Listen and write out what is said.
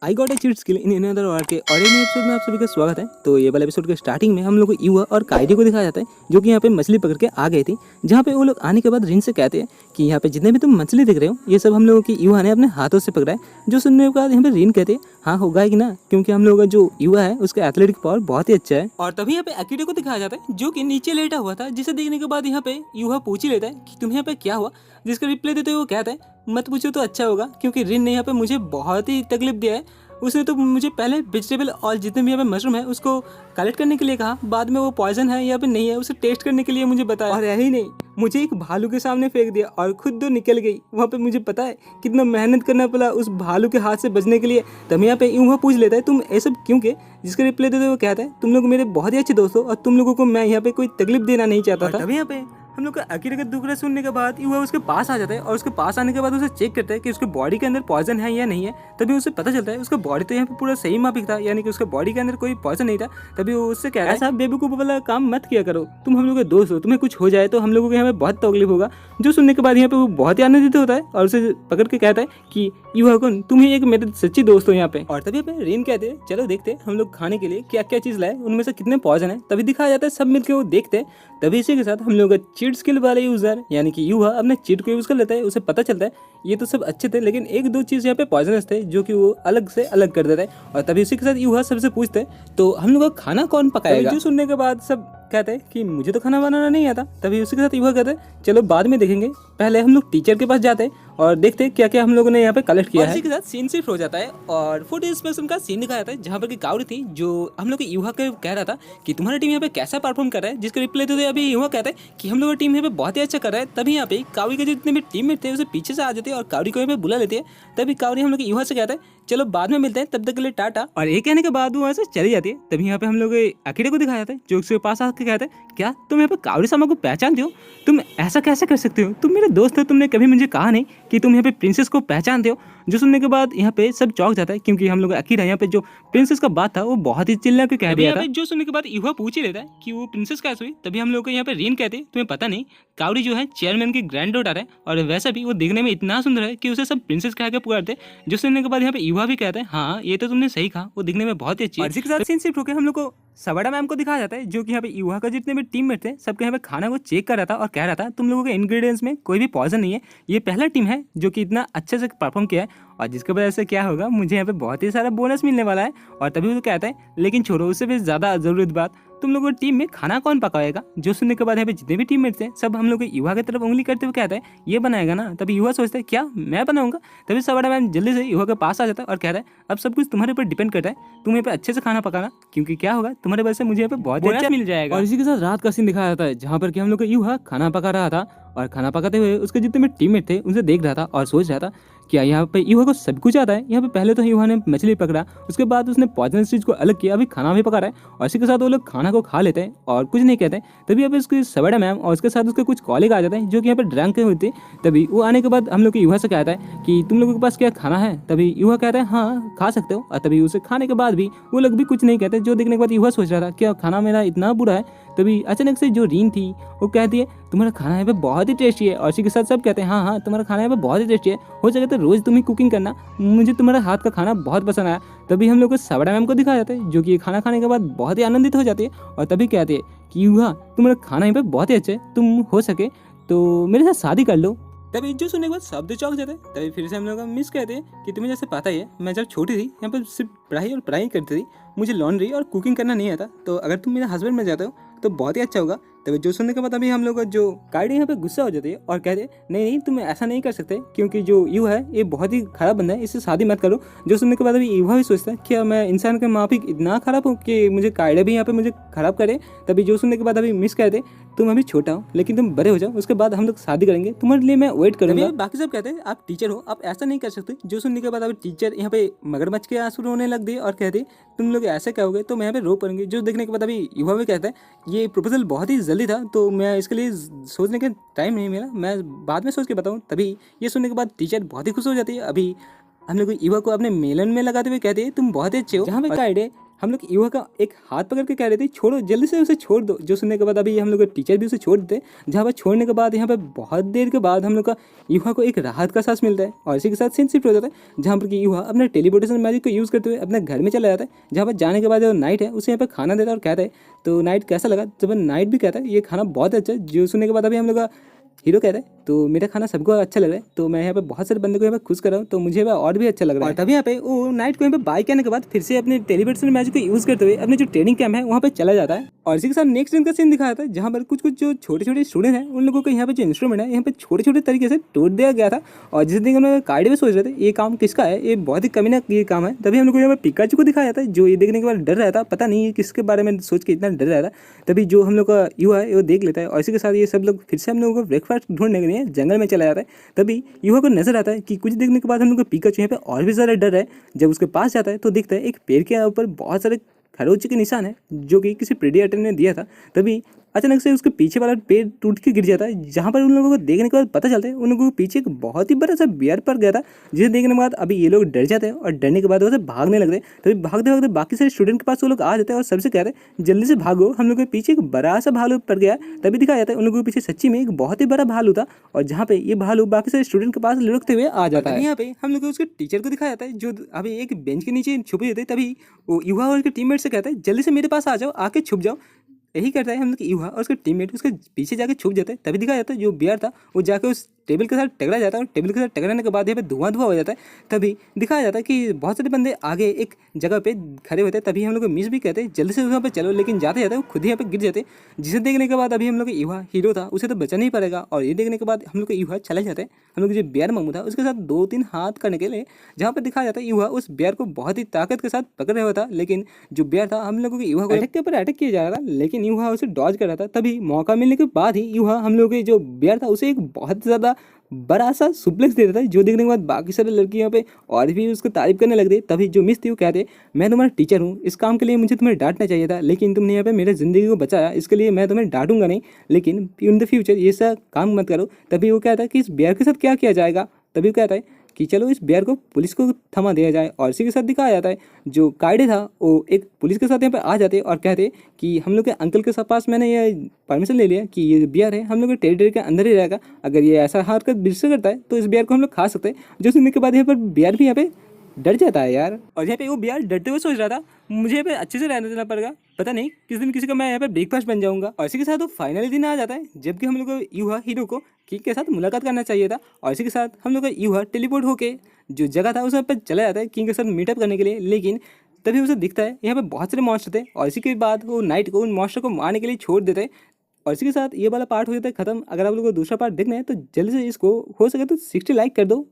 I got a cheat skill in another world के और in episode में आप सभी का स्वागत है। तो ये वाला एपिसोड के स्टार्टिंग में हम लोग को युवा और कायदे को दिखाया जाता है जो कि यहाँ पे मछली पकड़ के आ गई थी। जहाँ पे वो लोग आने के बाद रिन से कहते हैं कि यहाँ पे जितने भी तुम मछली देख रहे हो ये सब हम लोगों की युवा ने अपने हाथों से पकड़ा है। जो सुनने के बाद यहाँ पे रिन कहते हैं हाँ होगा ही ना, क्योंकि हम लोगों का जो युवा है उसका एथलेटिक पावर बहुत ही अच्छा है। और तभी यहाँ पे अकीडो को दिखाया जाता है जो कि नीचे लेटा हुआ था, जिसे देखने के बाद यहाँ पे युवा पूछ ही लेता है कि तुम्हें यहाँ पे क्या हुआ, जिसका रिप्लाई देते हुए वो कहता है मत पूछो तो अच्छा होगा, क्योंकि रिन ने यहाँ पे मुझे बहुत ही तकलीफ दिया है। उसने तो मुझे पहले वेजिटेबल और जितने भी यहाँ पे मशरूम है उसको कलेक्ट करने के लिए कहा, बाद में वो पॉइजन है या फिर नहीं है उसे टेस्ट करने के लिए मुझे बताया, और यही नहीं मुझे एक भालू के सामने फेंक दिया और खुद तो निकल गई। वहाँ पे मुझे पता है कितना मेहनत करना पड़ा उस भालू के हाथ से बचने के लिए। तब यहाँ पे यूँ पूछ लेता है तुम ऐसा क्यों के, जिसका रिप्लाई देते वो कहता है तुम लोग मेरे बहुत ही अच्छे दोस्त हो और तुम लोगों को मैं यहाँ पे कोई तकलीफ देना नहीं चाहता था। तभी यहाँ पे हम लोग का अकीरा का दुखड़ा सुनने के बाद युवा उसके पास आ जाता है और उसके पास आने के बाद उसे चेक करता है कि उसके बॉडी के अंदर पॉइजन है या नहीं है। तभी उसे पता चलता है उसका बॉडी तो यहाँ पे पूरा सही माफिक था, यानी कि उसके बॉडी के अंदर कोई पॉइजन नहीं था। तभी वो उससे कह रहा है ऐसा बेवकूफ वाला काम मत किया करो, तुम हम लोग के दोस्त हो, तुम्हें कुछ हो जाए तो हम लोगों को यहाँ पे बहुत तकलीफ होगा। जो सुनने के बाद यहाँ पे वो बहुत ही आनंदित होता है और उसे पकड़ के कहता है कि युवा कौन, तुम ही एक मेरे सच्ची दोस्त हो यहाँ पे। और तभी यहाँ पे रेन कहते हैं चलो देखते हम लोग खाने के लिए क्या क्या चीज लाए, उनमें से कितने पॉइजन है। तभी दिखाया जाता है सब मिलकर वो देखते हैं। तभी इसी के साथ हम लोग का चीट स्किल वाले यूजर यानी कि युवा अपने चीट को यूज कर लेता है। उसे पता चलता है ये तो सब अच्छे थे लेकिन एक दो चीज यहाँ पे पॉइजनस थे जो कि वो अलग से अलग कर देता है। और तभी इसी के साथ युवा सबसे पूछते हैं तो हम लोग का खाना कौन पकाएगा। जो सुनने के बाद सब कहते हैं कि मुझे तो खाना बनाना नहीं आता। तभी उसी के साथ युवा कहते हैं चलो बाद में देखेंगे, पहले हम लोग टीचर के पास जाते हैं और देखते हैं क्या क्या हम लोगों ने यहाँ पे कलेक्ट किया है। इसी के साथ सीन शिफ्ट हो जाता है और फूड इंस्पेक्शन का सीन दिखाया जाता है जहाँ पर की कावड़ी थी जो हम लोग के युवा के कह रहा था कि तुम्हारी टीम यहाँ पे कैसा परफॉर्म कर रहा है, जिसका रिप्लाई देते अभी युवा कहता है कि हम लोग की टीम यहाँ पे बहुत ही अच्छा कर रहा है। तभी यहाँ पे कावड़ी के जितने भी टीममेट थे उसे पीछे से आ जाते हैं और कावड़ी को यहाँ पे बुला लेते हैं। तभी कावड़ी हम लोग के युवा से कहता है चलो बाद में मिलते हैं, तब तक के लिए टाटा। और ये कहने के बाद वो वहाँ से चली जाती है। तभी यहाँ पे हम लोग अकेले को दिखाया जाता है जो उसके पास आके कहता है क्या तुम यहाँ पे कावड़ी सामा को पहचानते हो, तुम ऐसा कैसे कर सकते हो, तुम मेरे दोस्त हो, तुमने कभी मुझे कहा नहीं कि तुम यहाँ पे प्रिंसेस को पहचानते हो। जो सुनने के बाद यहाँ पे सब चौंक जाता है क्योंकि हम लोग अकीरा यहाँ पे जो प्रिंसेस का बात था वो बहुत ही चिल्ला के कह दिया था। जो सुनने के बाद युवा पूछ ही लेता है कि वो प्रिंसेस कैसे हुई। तभी हम लोग को यहाँ पे रीन कहते हैं तुम्हें पता नहीं कावड़ी जो है चेयरमैन की ग्रैंड डॉटर है और वैसा भी वो देखने में इतना सुंदर है कि उसे सब प्रिंसेस कह के पुकारते। जो सुनने के बाद यहाँ पे युवा भी कहते हैं हाँ ये तो तुमने सही कहा, वो दिखने में बहुत ही अच्छी है। इसी के साथ सीन शिफ्ट होकर हम लोग को सवाड़ा मैम को दिखाया जाता है जो कि यहाँ पे युवा का जितने भी टीममेट थे सबके यहाँ पे खाना को चेक कर रहा था और कह रहा था तुम लोगों के इंग्रेडिएंट्स में कोई भी पॉइजन नहीं है। ये पहला टीम है जो कि इतना अच्छे से परफॉर्म किया है और जिसकी वजह से क्या होगा मुझे यहाँ पे बहुत ही सारा बोनस मिलने वाला है। और तभी वो कहता है लेकिन छोड़ो उससे भी ज़्यादा ज़रूरत बात, तुम लोगों की टीम में खाना कौन पकाएगा। जो सुनने के बाद यहाँ पे जितने भी टीममेट थे सब हम लोग युवा की तरफ उंगली करते हुए कहता है ये बनाएगा ना। तभी युवा सोचता है क्या मैं बनाऊंगा। तभी सवाड़ा मैम जल्दी से युवा के पास आ जाता है और कहता है अब सब कुछ तुम्हारे ऊपर डिपेंड करता है, तुम यहाँ पे अच्छे से खाना पकाना क्योंकि क्या होगा तुम्हारे वजह से मुझे यहाँ पे बहुत अच्छा मिल जाएगा। और इसी के साथ रात का सीन दिखाया जाता है जहाँ पर कि हम लोग का युवा खाना पका रहा था और खाना पकाते हुए उसके जितने भी टीममेट थे उनसे देख रहा था और सोच रहा था क्या यहाँ पे युवा को सब कुछ आता है। यहाँ पे पहले तो युवा ने मछली पकड़ा, उसके बाद उसने पॉइजनस चीज को अलग किया, अभी खाना भी पका रहा है और इसी के साथ वो लोग खाना को खा लेते हैं और कुछ नहीं कहते। तभी यहाँ पे उसकी सवाड़ा मैम और उसके साथ उसके कुछ कॉलेग आ जाते हैं जो कि यहाँ पे ड्रंक होते हैं। तभी वो आने के बाद हम लोग के युवा से कहता है कि तुम लोगों के पास क्या खाना है। तभी युवा कहता है हाँ खा सकते हो। और तभी उसे खाने के बाद भी वो लोग भी कुछ नहीं कहते। जो देखने के बाद युवा सोच रहा था क्या खाना मेरा इतना बुरा है। तभी अचानक से जो रीन थी वो कहती है तुम्हारा खाना यहाँ पे बहुत ही टेस्टी है। और इसी के साथ सब कहते हैं हाँ हाँ तुम्हारा खाना यहाँ पे बहुत ही टेस्टी है, हो सके तो रोज तुम ही कुकिंग करना, मुझे तुम्हारा हाथ का खाना बहुत पसंद आया। तभी हम लोग को सवाड़ा मैम को दिखाया जाता है जो कि खाना खाने के बाद बहुत ही आनंदित हो जाती है और तभी कहते हैं कि युवा तुम्हारा खाना यहाँ पे बहुत ही अच्छा है, तुम हो सके तो मेरे साथ शादी कर लो। तभी जो सुनने के बाद शब्द चौंक जाते हैं। तभी फिर से हम लोग मिस कहते हैं कि तुम्हें जैसे पता ही है मैं जब छोटी थी यहाँ पर सिर्फ पढ़ाई और पढ़ाई करती थी, मुझे लॉन्ड्री और कुकिंग करना नहीं आता, तो अगर तुम मेरा हस्बैंड बन जाते हो तो बहुत ही अच्छा होगा। तभी जो सुनने के बाद अभी हम लोग जो काइडी यहाँ पे गुस्सा हो जाती है और कहते नहीं नहीं तुम ऐसा नहीं कर सकते क्योंकि जो यू है ये बहुत ही खराब बंदा है, इससे शादी मत करो। जो सुनने के बाद अभी युवा भी सोचता है क्या मैं इंसान के माफिक इतना खराब हूँ कि मुझे काइडा भी यहाँ पे मुझे खराब करे। तभी जो सुनने के बाद अभी मिस कहते तुम अभी छोटा हो लेकिन तुम बड़े हो जाओ, उसके बाद हम लोग शादी करेंगे, तुम्हारे लिए मैं वेट करूंगा। बाकी सब कहते हैं आप टीचर हो, आप ऐसा नहीं कर सकते। जो सुनने के बाद अभी टीचर यहाँ पे मगरमच्छ के आंसू रोने लग दिए और कहते तुम लोग ऐसे कहोगे तो मैं यहाँ पे रो पड़ूंगी। जो देखने के बाद अभी युवा भी कहता है ये प्रपोजल बहुत ही जल्दी था तो मैं इसके लिए सोचने का टाइम नहीं मिला, मैं बाद में सोच के बताऊँ। तभी ये सुनने के बाद टीचर बहुत ही खुश हो जाती है। अभी हम लोग युवा को अपने मेलन में लगाते हुए कहते हैं तुम बहुत ही अच्छे हो। जहाँ पे काइडे हम लोग युवा का एक हाथ पकड़ के कह रहे थे छोड़ो, जल्दी से उसे छोड़ दो। जो सुनने के बाद अभी हम लोग टीचर भी उसे छोड़ देते, जहाँ पर छोड़ने के बाद यहाँ पे बहुत देर के बाद हम लोग का युवा को एक राहत का सांस मिलता है और इसी के साथ सीन शिफ्ट हो जाता है, जहाँ पर कि युवा अपने टेलीपोर्टेशन मैजिक को यूज़ करते हुए अपने घर में चला जाता है। जहाँ पर जाने के बाद जो नाइट है उसे यहाँ पर खाना देता है और कहता है, तो नाइट कैसा लगा? जब नाइट भी कहता है ये खाना बहुत अच्छा है। जो सुनने के बाद अभी हम लोग का हीरो कहता है, तो मेरा खाना सबको अच्छा लग रहा है, तो मैं यहाँ पे बहुत सारे बंदे को यहाँ पे खुश कर रहा हूँ, तो मुझे यहाँ और भी अच्छा लग रहा है। और तभी यहाँ पे वो नाइट को यहाँ पे बाय करने के बाद फिर से अपने टेलीपोर्टेशन मैजिक को यूज़ करते हुए अपने जो ट्रेनिंग कैंप है वहाँ पे चला जाता है। और इसी के साथ नेक्स्ट दिन का सीन दिखाया था, जहाँ पर कुछ कुछ जो छोटे छोटे स्टूडेंट हैं उन लोगों को यहाँ पे जो इंस्ट्रूमेंट है यहाँ पे छोटे छोटे तरीके से तोड़ दिया गया था। और जिस दिन हम लोग काइडे में सोच रहे थे ये काम किसका है, ये बहुत ही कमीना ये काम है, तभी हम लोग को यहाँ पे पिकाचू को दिखाया जाता है, जो ये देखने के बाद डर रहा था, पता नहीं किसके बारे में सोच के इतना डर रहा था। तभी जो हम लोग का युवा है वो देख लेता है और इसी के साथ ये सब लोग फिर से हम लोगों को ब्रेकफास्ट ढूंढने के लिए जंगल में चला जाता है। तभी युवा को नजर आता है कि कुछ देखने के बाद हम लोग का पिकाचू यहाँ पे और भी ज़्यादा डर है। जब उसके पास जाता है तो दिखता है एक पेड़ के ऊपर बहुत सारे खरोच के निशान है जो कि किसी प्रेडिएटर ने दिया था। तभी अचानक से उसके पीछे वाला पेड़ टूट के गिर जाता है, जहाँ पर उन लोगों को देखने के बाद पता चलता है उन लोगों को पीछे एक बहुत ही बड़ा सा बियर पड़ गया था, जिसे देखने के बाद अभी ये लोग डर जाते हैं और डरने के बाद वैसे भागने लगते हैं। तभी भागते भागते बाकी सारे स्टूडेंट के पास वो लोग आ जाते हैं और सबसे कहते हैं जल्दी से भागो, हम लोग के पीछे एक बड़ा सा भालू पड़ गया। तभी दिखाया जाता है उन लोगों के पीछे सच्ची में एक बहुत ही बड़ा भालू था और जहाँ पे ये भालू बाकी सारे स्टूडेंट के पास लुढ़कते हुए आ जाता है। यहाँ पे हम लोग उसके टीचर को दिखाया जाता है जो अभी एक बेंच के नीचे छुपे होते, तभी वो युवा और उसके टीममेट से कहता है जल्दी से मेरे पास आ जाओ, आके छुप जाओ। यही करता है हम लोग युवा और उसके टीममेट उसके पीछे जाके छुप जाते हैं। तभी दिखाया जाता है जो बियर था वो जाके उस टेबल के साथ टकरा जाता है और टेबल के साथ टकराने के बाद यहाँ पे धुआं धुआं हो जाता है। तभी दिखाया जाता है कि बहुत सारे बंदे आगे एक जगह पे खड़े होते हैं। तभी हम लोग को मिस भी कहते हैं जल्दी से वहाँ पे चलो, लेकिन जाते जाते वो खुद ही यहाँ पे गिर जाते, जिसे देखने के बाद अभी हम लोग का युवा हीरो था उसे तो बचा नहीं पड़ेगा। और ये देखने के बाद हम लोग का युवा चले जाते हैं हम लोग जो बियर मामू था उसके साथ 2-3 हाथ करने के लिए, जहाँ पर दिखाया जाता है युवा उस बियर को बहुत ही ताकत के साथ पकड़ रहा था, लेकिन जो बियर था हम लोगों के युवा को अटैक के ऊपर अटैक किया जा रहा था, लेकिन युवा उसे डॉज कर रहा था। तभी मौका मिलने के बाद ही युवा हम लोग के जो बियर था उसे एक बहुत ज़्यादा बड़ा सा सुप्लेक्स दे देता है, जो देखने के बाद बाकी सारे लड़के यहाँ पे और भी उसको तारीफ करने लगते। तभी जो मिस थी वो कहते मैं तुम्हारा टीचर हूँ, इस काम के लिए मुझे तुम्हें डांटना चाहिए था, लेकिन तुमने यहाँ पे मेरे ज़िंदगी को बचाया, इसके लिए मैं तुम्हें डांटूंगा नहीं, लेकिन इन द फ्यूचर ये सब काम मत करो। तभी वो कहता है कि इस बियर के साथ क्या किया जाएगा। तभी वो कहता है कि चलो इस बियर को पुलिस को थमा दिया जाए। और इसी के साथ दिखाया जाता है जो कायदे था वो एक पुलिस के साथ यहाँ पे आ जाते और कहते कि हम लोग के अंकल के पास मैंने ये परमिशन ले लिया कि ये बियर है हम लोग के टेरिटरी के अंदर ही रहेगा, अगर ये ऐसा हरकत बिर से करता है तो इस बियर को हम लोग खा सकते हैं। जो सुनने के बाद यहाँ पर बियर भी यहाँ पे डर जाता है यार। और यहाँ पे वो बियर डरते हुए सोच रहा था मुझे यहाँ पे अच्छे से रहने देना पड़ेगा, पता नहीं किस दिन किसी का मैं यहाँ पे ब्रेकफास्ट बन जाऊंगा। और इसी के साथ वो फाइनली दिन आ जाता है जबकि हम लोग को युवा हीरो को किंग के साथ मुलाकात करना चाहिए था। और इसी के साथ हम लोग का युवा टेलीपोर्ट होके जो जगह था उस पर चला जाता है किंग के साथ मीटअप करने के लिए, लेकिन तभी उसे दिखता है यहाँ पे बहुत सारे मॉन्स्टर थे और इसी के बाद वो नाइट को उन मॉन्स्टर को मारने के लिए छोड़ देते हैं। और इसी के साथ ये वाला पार्ट हो जाता है खत्म। अगर आप लोगों को दूसरा पार्ट देखना है तो जल्दी से इसको हो सके तो 60 लाइक कर दो।